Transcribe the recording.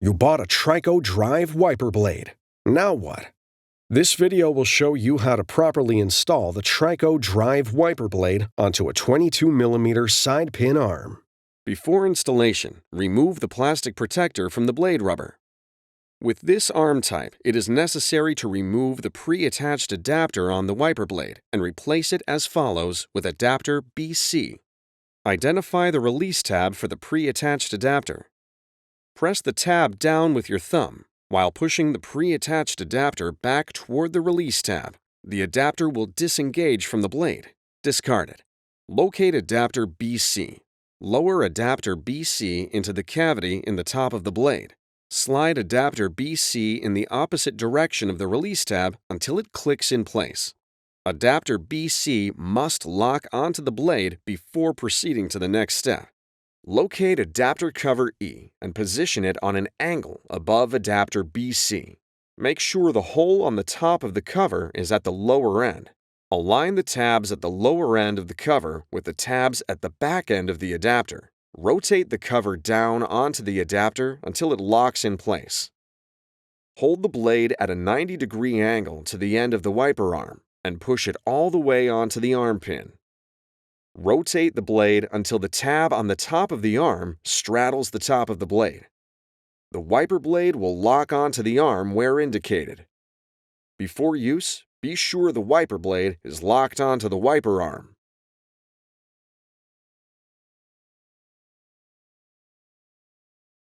You bought a TRICO Drive wiper blade. Now what? This video will show you how to properly install the TRICO Drive wiper blade onto a 22mm side pin arm. Before installation, remove the plastic protector from the blade rubber. With this arm type, it is necessary to remove the pre-attached adapter on the wiper blade and replace it as follows with adapter BC. Identify the release tab for the pre-attached adapter. Press the tab down with your thumb. While pushing the pre-attached adapter back toward the release tab, the adapter will disengage from the blade. Discard it. Locate adapter BC. Lower adapter BC into the cavity in the top of the blade. Slide adapter BC in the opposite direction of the release tab until it clicks in place. Adapter BC must lock onto the blade before proceeding to the next step. Locate adapter cover E and position it on an angle above adapter BC. Make sure the hole on the top of the cover is at the lower end. Align the tabs at the lower end of the cover with the tabs at the back end of the adapter. Rotate the cover down onto the adapter until it locks in place. Hold the blade at a 90-degree angle to the end of the wiper arm and push it all the way onto the arm pin. Rotate the blade until the tab on the top of the arm straddles the top of the blade. The wiper blade will lock onto the arm where indicated. Before use, be sure the wiper blade is locked onto the wiper arm.